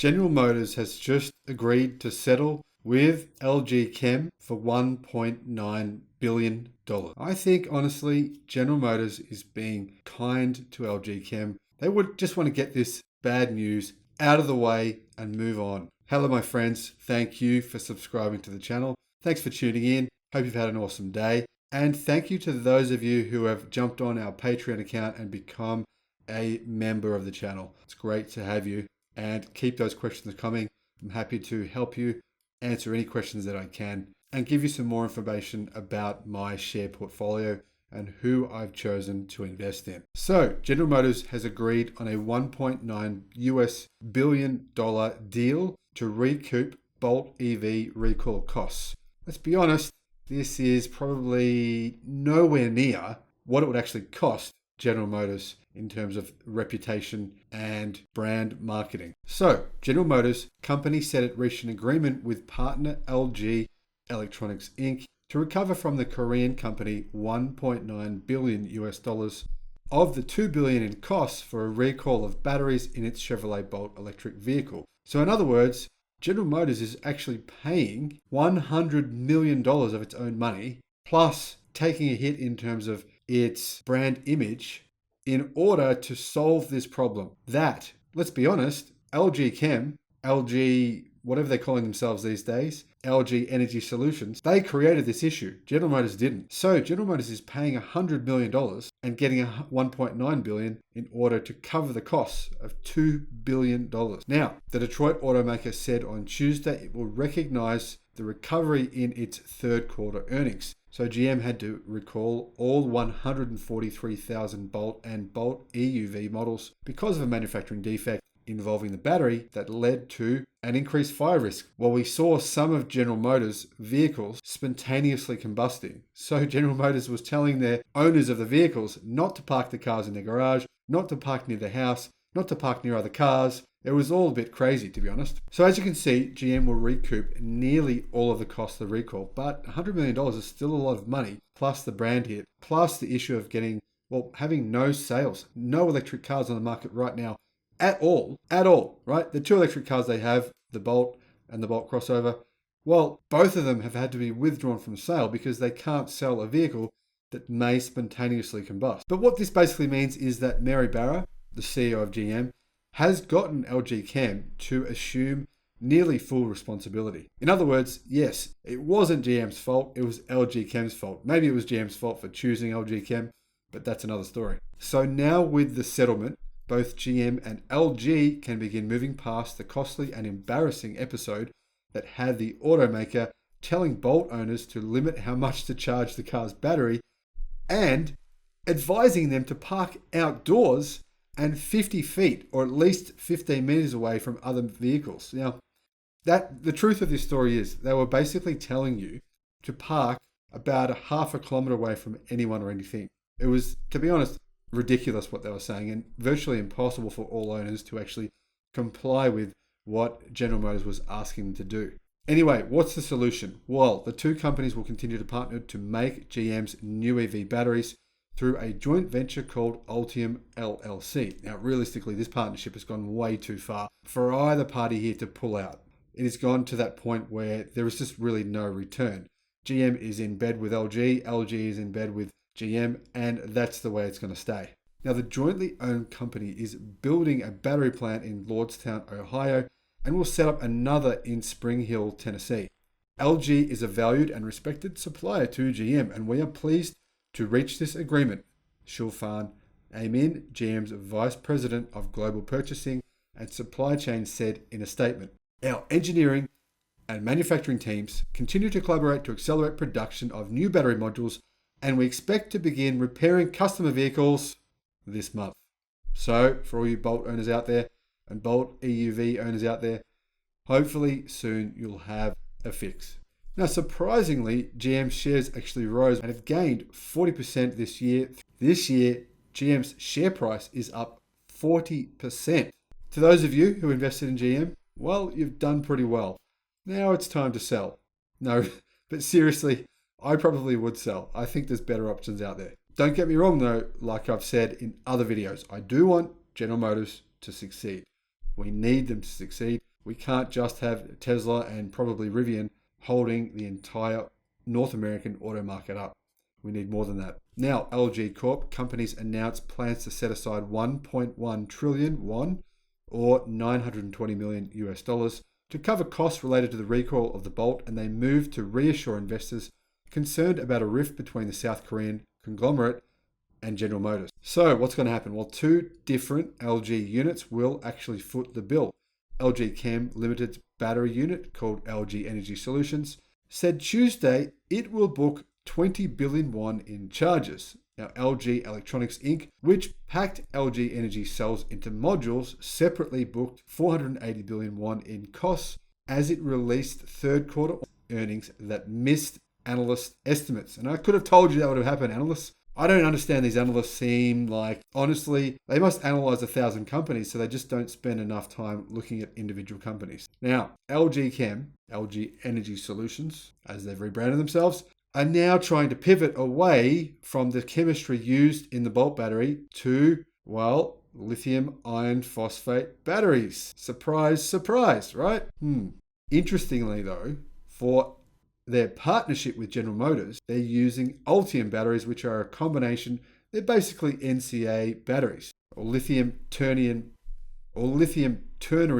General Motors has just agreed to settle with LG Chem for $1.9 billion. I think, honestly, General Motors is being kind to LG Chem. They would just want to get this bad news out of the way and move on. Hello, my friends. Thank you for subscribing to the channel. Thanks for tuning in. Hope you've had an awesome day. And thank you to those of you who have jumped on our Patreon account and become a member of the channel. It's great to have you, and keep those questions coming. I'm happy to help you answer any questions that I can and give you some more information about my share portfolio and who I've chosen to invest in. So General Motors has agreed on a $1.9 billion deal to recoup Bolt EV recall costs. Let's be honest, this is probably nowhere near what it would actually cost General Motors in terms of reputation and brand marketing. So General Motors company said it reached an agreement with partner LG Electronics Inc. to recover from the Korean company $1.9 billion of the $2 billion in costs for a recall of batteries in its Chevrolet Bolt electric vehicle. So in other words, General Motors is actually paying $100 million of its own money, plus taking a hit in terms of its brand image in order to solve this problem. That, let's be honest, LG Chem, LG, whatever they're calling themselves these days, LG Energy Solutions, they created this issue. General Motors didn't. So General Motors is paying $100 million and getting $1.9 billion in order to cover the costs of $2 billion. Now, the Detroit automaker said on Tuesday it will recognize the recovery in its third quarter earnings. So GM had to recall all 143,000 Bolt and Bolt EUV models because of a manufacturing defect involving the battery that led to an increased fire risk. Well, we saw some of General Motors vehicles spontaneously combusting. So General Motors was telling their owners of the vehicles not to park the cars in their garage, not to park near the house, not to park near other cars. It was all a bit crazy, to be honest. So as you can see, GM will recoup nearly all of the cost of the recall, but $100 million is still a lot of money, plus the brand hit, plus the issue of having no sales, no electric cars on the market right now at all, right? The two electric cars they have, the Bolt and the Bolt crossover, well, both of them have had to be withdrawn from sale because they can't sell a vehicle that may spontaneously combust. But what this basically means is that Mary Barra, the CEO of GM, has gotten LG Chem to assume nearly full responsibility. In other words, yes, it wasn't GM's fault, it was LG Chem's fault. Maybe it was GM's fault for choosing LG Chem, but that's another story. So now with the settlement, both GM and LG can begin moving past the costly and embarrassing episode that had the automaker telling Bolt owners to limit how much to charge the car's battery and advising them to park outdoors and 50 feet or at least 15 meters away from other vehicles. Now, the truth of this story is they were basically telling you to park about a half a kilometer away from anyone or anything. It was, to be honest, ridiculous what they were saying and virtually impossible for all owners to actually comply with what General Motors was asking them to do. Anyway, what's the solution? Well, the two companies will continue to partner to make GM's new EV batteries through a joint venture called Ultium LLC. Now, realistically, this partnership has gone way too far for either party here to pull out. It has gone to that point where there is just really no return. GM is in bed with LG, LG is in bed with GM, and that's the way it's going to stay. Now, the jointly owned company is building a battery plant in Lordstown, Ohio, and will set up another in Spring Hill, Tennessee. LG is a valued and respected supplier to GM, and we are pleased to reach this agreement, Shulfan Amin, GM's Vice President of Global Purchasing and Supply Chain, said in a statement. Our engineering and manufacturing teams continue to collaborate to accelerate production of new battery modules, and we expect to begin repairing customer vehicles this month. So, for all you Bolt owners out there and Bolt EUV owners out there, hopefully soon you'll have a fix. Now, surprisingly, GM shares actually rose and have gained 40% this year. This year, GM's share price is up 40%. To those of you who invested in GM, well, you've done pretty well. Now it's time to sell. No, but seriously, I probably would sell. I think there's better options out there. Don't get me wrong though, like I've said in other videos, I do want General Motors to succeed. We need them to succeed. We can't just have Tesla and probably Rivian holding the entire North American auto market up. We need more than that. Now, LG Corp companies announced plans to set aside 1.1 trillion won, or $920 million US, to cover costs related to the recall of the Bolt, and they moved to reassure investors concerned about a rift between the South Korean conglomerate and General Motors. So what's going to happen? Well, two different LG units will actually foot the bill. LG Chem Limited's battery unit, called LG Energy Solutions, said Tuesday it will book 20 billion won in charges. Now, LG Electronics Inc., which packed LG Energy cells into modules, separately booked 480 billion won in costs as it released third quarter earnings that missed analyst estimates. And I could have told you that would have happened, analysts. I don't understand these analysts. Seem like, honestly, they must analyze 1,000 companies, so they just don't spend enough time looking at individual companies. Now, LG Chem, LG Energy Solutions, as they've rebranded themselves, are now trying to pivot away from the chemistry used in the Bolt battery to, well, lithium iron phosphate batteries. Surprise, surprise, right? Interestingly, though, for their partnership with General Motors, they're using Ultium batteries, which are a combination. They're basically NCA batteries, or lithium ternary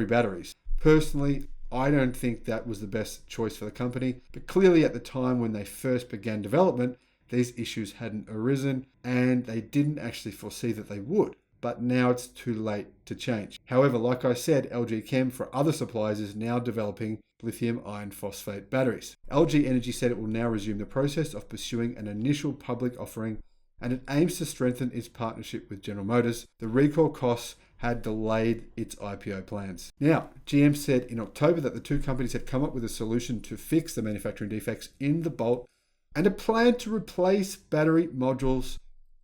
batteries. Personally, I don't think that was the best choice for the company, but clearly at the time when they first began development, these issues hadn't arisen and they didn't actually foresee that they would. But now it's too late to change. However, like I said, LG Chem for other suppliers is now developing lithium iron phosphate batteries. LG Energy said it will now resume the process of pursuing an initial public offering, and it aims to strengthen its partnership with General Motors. The recall costs had delayed its IPO plans. Now, GM said in October that the two companies had come up with a solution to fix the manufacturing defects in the Bolt and a plan to replace battery modules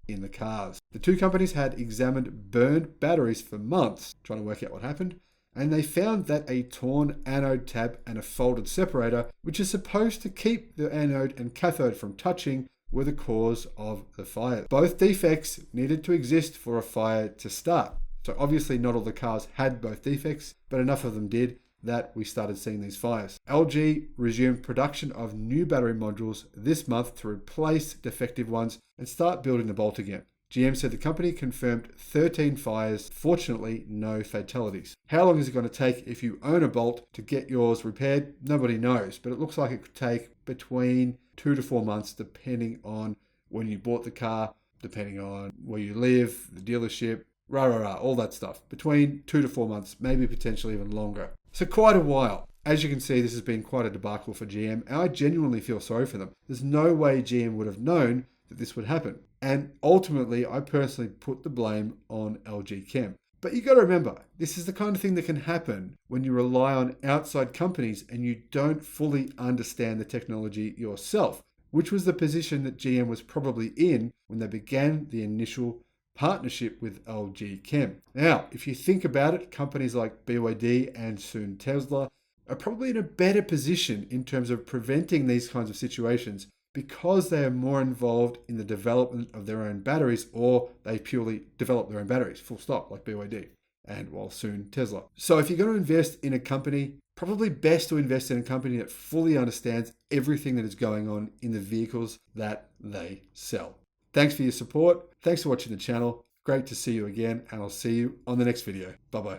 in the cars. The two companies had examined burned batteries for months, trying to work out what happened, and they found that a torn anode tab and a folded separator, which is supposed to keep the anode and cathode from touching, were the cause of the fire. Both defects needed to exist for a fire to start. So obviously not all the cars had both defects, but enough of them did that we started seeing these fires. LG resumed production of new battery modules this month to replace defective ones and start building the Bolt again. GM said the company confirmed 13 fires, fortunately no fatalities. How long is it going to take if you own a Bolt to get yours repaired? Nobody knows, but it looks like it could take between 2 to 4 months depending on when you bought the car, depending on where you live, the dealership, all that stuff. Between 2 to 4 months, maybe potentially even longer. So quite a while. As you can see, this has been quite a debacle for GM, and I genuinely feel sorry for them. There's no way GM would have known that this would happen. And ultimately, I personally put the blame on LG Chem. But you got to remember, this is the kind of thing that can happen when you rely on outside companies and you don't fully understand the technology yourself, which was the position that GM was probably in when they began the initial partnership with LG Chem. Now, if you think about it, companies like BYD and soon Tesla are probably in a better position in terms of preventing these kinds of situations because they are more involved in the development of their own batteries, or they purely develop their own batteries, full stop, like BYD and well, soon Tesla. So if you're going to invest in a company, probably best to invest in a company that fully understands everything that is going on in the vehicles that they sell. Thanks for your support. Thanks for watching the channel. Great to see you again, and I'll see you on the next video. Bye-bye.